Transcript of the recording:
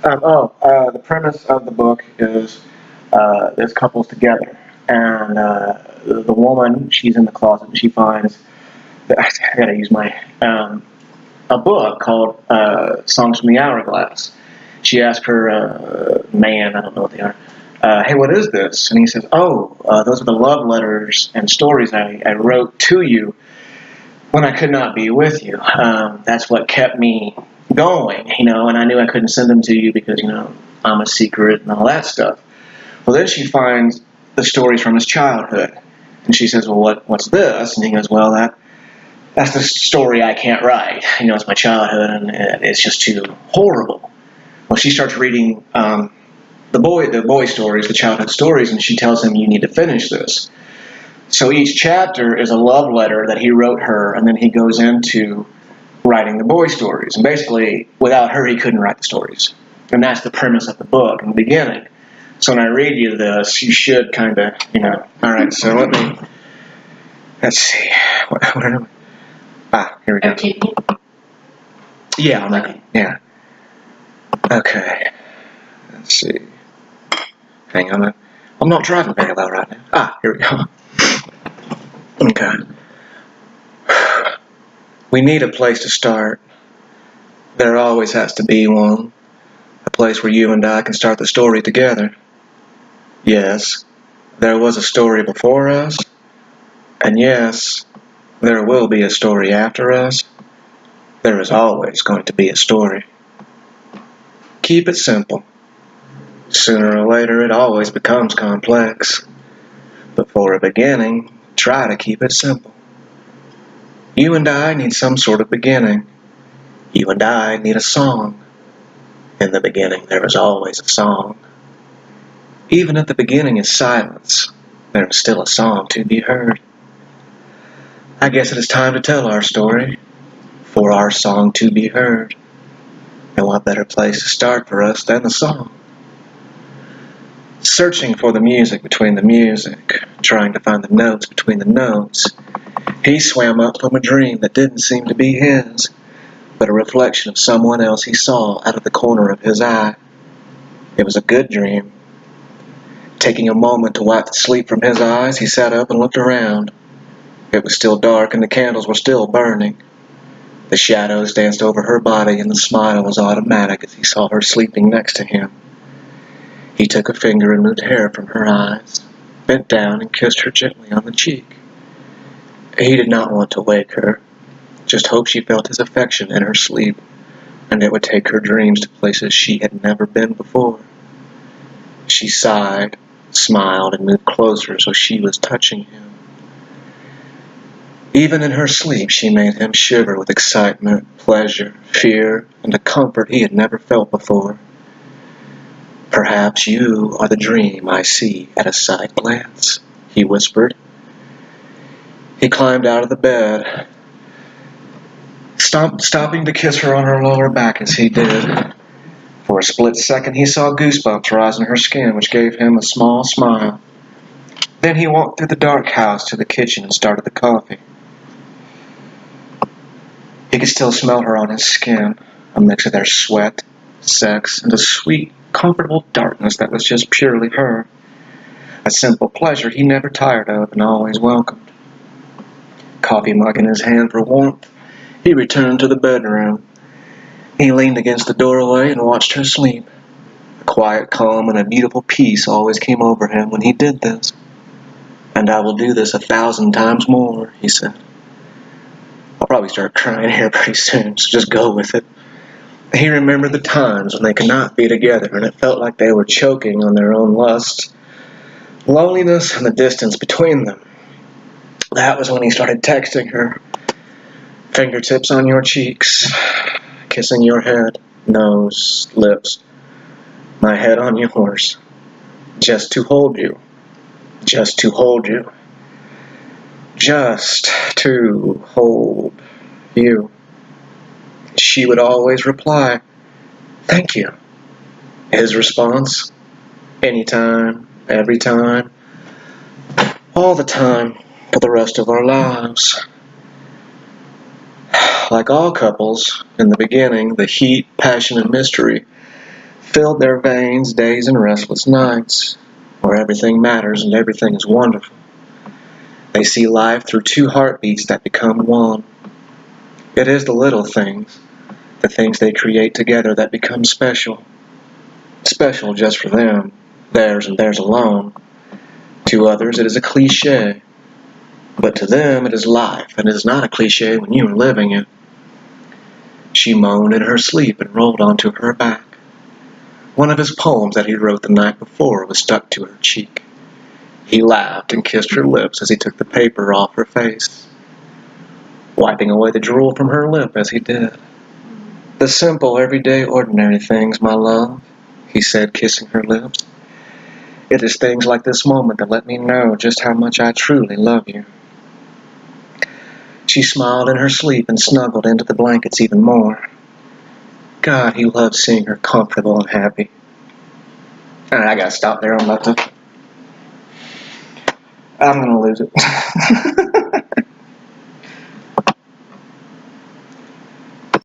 The premise of the book is this couple's together, and the woman, she's in the closet, and she finds I gotta use my a book called Songs from the Hourglass. She asked her man, I don't know what they are, hey, what is this? And he says, oh, those are the love letters and stories I wrote to you when I could not be with you. That's what kept me going, and I knew I couldn't send them to you because, I'm a secret and all that stuff. Well, then she finds the stories from his childhood. And she says, well, what's this? And he goes, well, that's the story I can't write. It's my childhood, and it's just too horrible. Well, she starts reading the boy stories, the childhood stories, and she tells him, you need to finish this. So each chapter is a love letter that he wrote her, and then he goes into writing the boy stories. And basically, without her, he couldn't write the stories. And that's the premise of the book in the beginning. So when I read you this, you should kind of, All right, so let's see. What am I? Here we go. Okay. Yeah, yeah. Okay. Let's see. Hang on. I'm not driving very well right now. Here we go. Okay. We need a place to start. There always has to be one. A place where you and I can start the story together. Yes, there was a story before us. And yes, there will be a story after us. There is always going to be a story. Keep it simple. Sooner or later, it always becomes complex. But for a beginning, try to keep it simple. You and I need some sort of beginning. You and I need a song. In the beginning, there is always a song. Even if the beginning is silence, there is still a song to be heard. I guess it is time to tell our story, for our song to be heard. And what better place to start for us than the song? Searching for the music between the music, trying to find the notes between the notes, he swam up from a dream that didn't seem to be his, but a reflection of someone else he saw out of the corner of his eye. It was a good dream. Taking a moment to wipe the sleep from his eyes, he sat up and looked around. It was still dark and the candles were still burning. The shadows danced over her body and the smile was automatic as he saw her sleeping next to him. He took a finger and moved hair from her eyes, bent down and kissed her gently on the cheek. He did not want to wake her, just hoped she felt his affection in her sleep, and it would take her dreams to places she had never been before. She sighed, smiled, and moved closer so she was touching him. Even in her sleep, she made him shiver with excitement, pleasure, fear, and a comfort he had never felt before. Perhaps you are the dream I see at a side glance, he whispered. He climbed out of the bed, stopping to kiss her on her lower back as he did. For a split second, he saw goosebumps rise in her skin, which gave him a small smile. Then he walked through the dark house to the kitchen and started the coffee. He could still smell her on his skin, a mix of their sweat, sex, and a sweet, comfortable darkness that was just purely her. A simple pleasure he never tired of and always welcomed. Coffee mug in his hand for warmth, he returned to the bedroom. He leaned against the doorway and watched her sleep. A quiet calm and a beautiful peace always came over him when he did this. And I will do this 1,000 times more, he said. I'll probably start crying here pretty soon, so just go with it. He remembered the times when they could not be together, and it felt like they were choking on their own lust, loneliness, and the distance between them. That was when he started texting her. Fingertips on your cheeks, kissing your head, nose, lips, my head on yours, just to hold you, just to hold you, just to hold you. She would always reply, thank you. His response, anytime, every time, all the time, for the rest of our lives. Like all couples, in the beginning, the heat, passion, and mystery filled their veins days and restless nights, where everything matters and everything is wonderful. They see life through two heartbeats that become one. It is the little things, the things they create together that become special. Special just for them, theirs and theirs alone. To others it is a cliché, but to them it is life, and it is not a cliché when you are living it. She moaned in her sleep and rolled onto her back. One of his poems that he wrote the night before was stuck to her cheek. He laughed and kissed her lips as he took the paper off her face, wiping away the drool from her lip as he did. "The simple, everyday, ordinary things, my love," he said, kissing her lips. "It is things like this moment that let me know just how much I truly love you." She smiled in her sleep and snuggled into the blankets even more. God, he loved seeing her comfortable and happy. Alright, I gotta stop there. I'm gonna lose it.